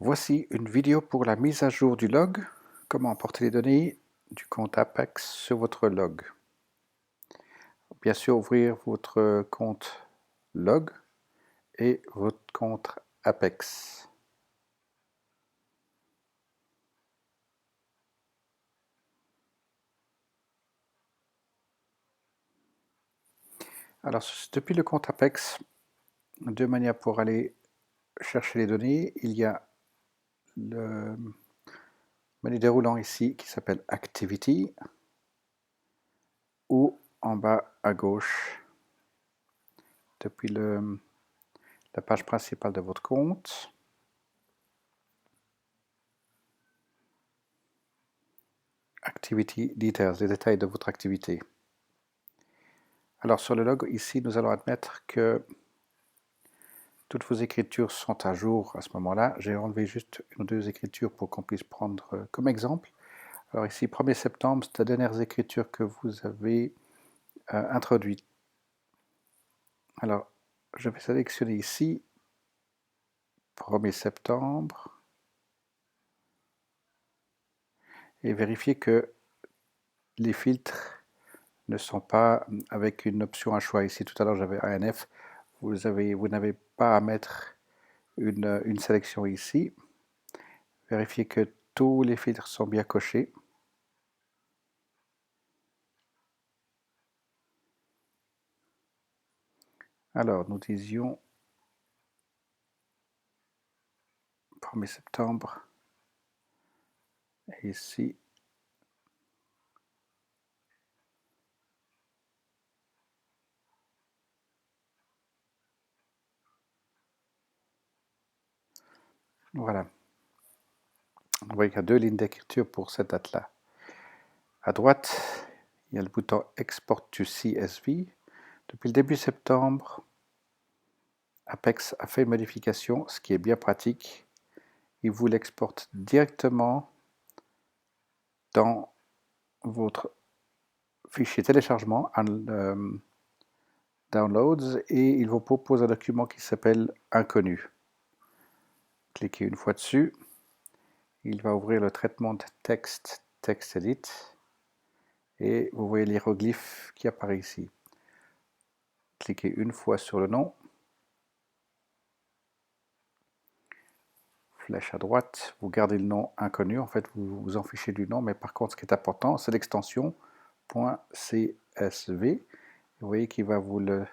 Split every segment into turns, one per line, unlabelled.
Voici une vidéo pour la mise à jour du log, comment importer les données du compte Apex sur votre log. Bien sûr, ouvrir votre compte log et votre compte Apex. Alors, depuis le compte Apex, deux manières pour aller chercher les données. Il y a le menu déroulant ici qui s'appelle Activity, ou en bas à gauche, depuis la page principale de votre compte. Activity Details, les détails de votre activité. Alors sur le log, ici, nous allons admettre que toutes vos écritures sont à jour à ce moment-là. J'ai enlevé juste une ou deux écritures pour qu'on puisse prendre comme exemple. Alors ici, 1er septembre, c'est les dernières écritures que vous avez introduites. Alors, je vais sélectionner ici 1er septembre et vérifier que les filtres ne sont pas avec une option à choix. Ici, tout à l'heure, j'avais ANF. Vous n'avez pas à mettre une sélection ici. Vérifiez que tous les filtres sont bien cochés. Alors, nous disions 1er septembre. Et ici, voilà. Vous voyez qu'il y a deux lignes d'écriture pour cette date-là. À droite, il y a le bouton Export to CSV. Depuis le début septembre, Apex a fait une modification, ce qui est bien pratique. Il vous l'exporte directement dans votre fichier téléchargement, Downloads, et il vous propose un document qui s'appelle Inconnu. Cliquez une fois dessus. Il va ouvrir le traitement de texte, Text Edit, et vous voyez l'hiéroglyphe qui apparaît ici. Cliquez une fois sur le nom, flèche à droite, vous gardez le nom inconnu, en fait vous vous en fichez du nom, mais par contre ce qui est important, c'est l'extension .csv. Vous voyez qu'il va vous le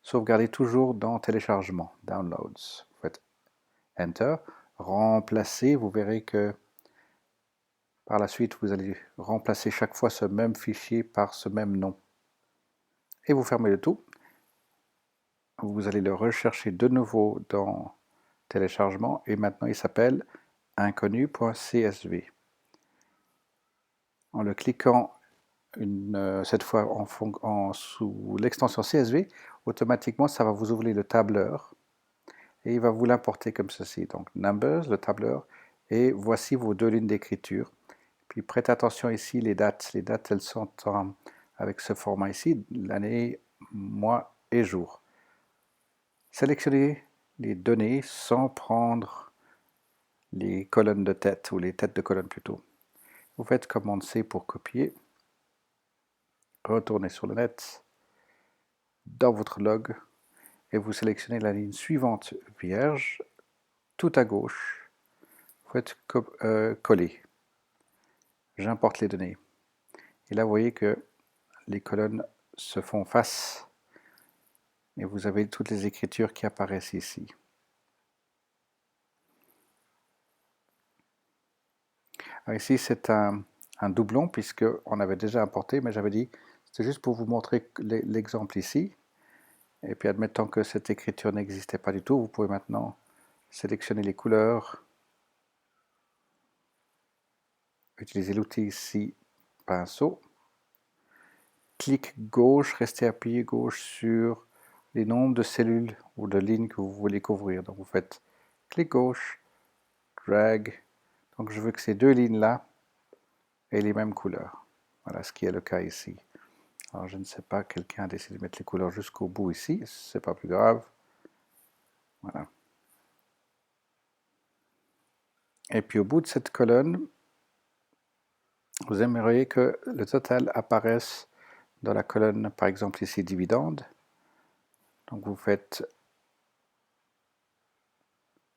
sauvegarder toujours dans téléchargement, Downloads. Vous faites Enter, remplacer, vous verrez que par la suite vous allez remplacer chaque fois ce même fichier par ce même nom. Et vous fermez le tout. Vous allez le rechercher de nouveau dans téléchargement et maintenant il s'appelle inconnu.csv. En le cliquant cette fois sous l'extension CSV, automatiquement ça va vous ouvrir le tableur et il va vous l'importer comme ceci. Donc Numbers, le tableur, et voici vos deux lignes d'écriture. Puis prêtez attention ici, les dates. Les dates, elles sont avec ce format ici, l'année, mois et jour. Sélectionnez les données sans prendre les colonnes de tête, ou les têtes de colonnes plutôt. Vous faites commande C pour copier, retournez sur le net, dans votre log, et vous sélectionnez la ligne suivante vierge, tout à gauche, vous faites coller. J'importe les données. Et là, vous voyez que les colonnes se font face, et vous avez toutes les écritures qui apparaissent ici. Alors ici, c'est un doublon, puisqu'on avait déjà importé, mais j'avais dit, c'est juste pour vous montrer l'exemple ici. Et puis, admettons que cette écriture n'existait pas du tout, vous pouvez maintenant sélectionner les couleurs, utiliser l'outil ici, pinceau, clic gauche, restez appuyé gauche sur les nombres de cellules ou de lignes que vous voulez couvrir. Donc vous faites clic gauche, drag, donc je veux que ces deux lignes-là aient les mêmes couleurs. Voilà ce qui est le cas ici. Alors je ne sais pas, quelqu'un a décidé de mettre les couleurs jusqu'au bout ici, c'est pas plus grave. Voilà. Et puis au bout de cette colonne, vous aimeriez que le total apparaisse dans la colonne, par exemple ici, dividende. Donc vous faites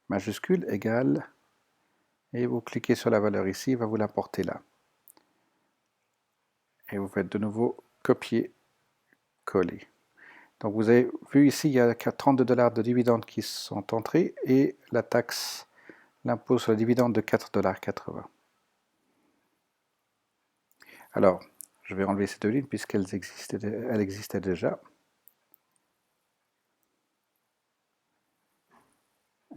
majuscule égale, et vous cliquez sur la valeur ici, il va vous l'apporter là. Et vous faites de nouveau copier, coller. Donc vous avez vu ici, il y a 32 $ de dividendes qui sont entrés et la taxe, l'impôt sur le dividende de 4,80 $. Alors, je vais enlever ces deux lignes puisqu'elles existaient déjà.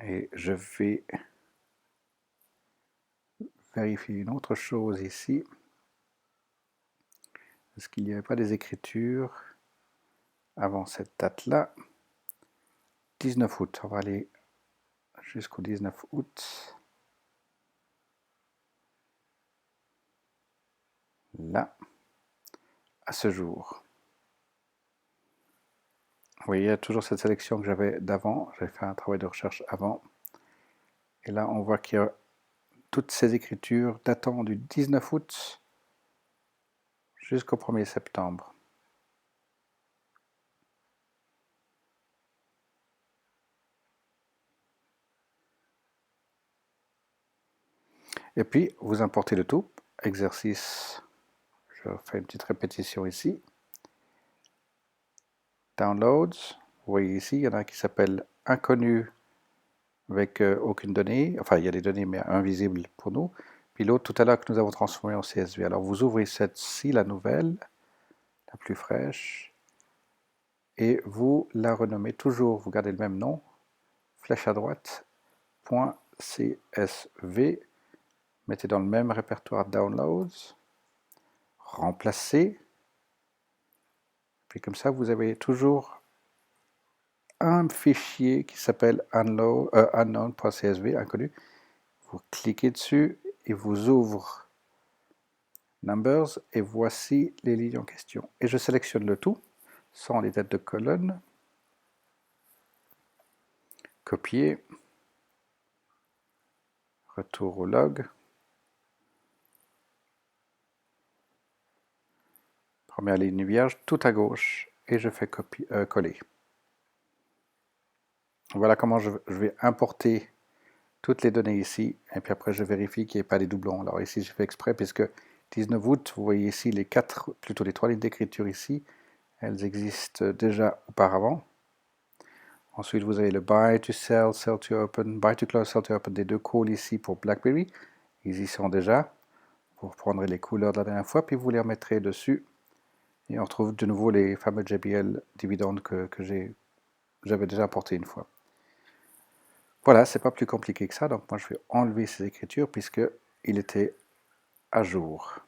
Et je vais vérifier une autre chose ici. Est-ce qu'il n'y avait pas des écritures avant cette date-là? 19 août, on va aller jusqu'au 19 août. Là, à ce jour. Vous voyez, il y a toujours cette sélection que j'avais d'avant. J'avais fait un travail de recherche avant. Et là, on voit qu'il y a toutes ces écritures datant du 19 août jusqu'au 1er septembre. Et puis, vous importez le tout. Exercice, je fais une petite répétition ici. Downloads, vous voyez ici, il y en a un qui s'appelle inconnu avec aucune donnée. Enfin, il y a des données, mais invisibles pour nous. Puis l'autre, tout à l'heure, que nous avons transformé en CSV. Alors, vous ouvrez cette-ci, la nouvelle, la plus fraîche, et vous la renommez toujours, vous gardez le même nom, flèche à droite, .csv, mettez dans le même répertoire Downloads, remplacez, puis comme ça vous avez toujours un fichier qui s'appelle unknown.csv, inconnu. Vous cliquez dessus et vous ouvre Numbers et voici les lignes en question. Et je sélectionne le tout sans les têtes de colonne, copier, retour au log, première ligne vierge, tout à gauche, et je fais coller. Voilà comment je vais importer toutes les données ici, et puis après je vérifie qu'il n'y ait pas des doublons. Alors ici j'ai fait exprès, puisque 19 août, vous voyez ici les 3 lignes d'écriture ici, elles existent déjà auparavant. Ensuite vous avez le buy to sell, sell to open, buy to close, sell to open, des deux calls ici pour BlackBerry, ils y sont déjà. Vous reprendrez les couleurs de la dernière fois, puis vous les remettrez dessus, et on retrouve de nouveau les fameux JBL dividendes que j'avais déjà importé une fois. Voilà, c'est pas plus compliqué que ça, donc moi je vais enlever ces écritures puisqu'il était à jour.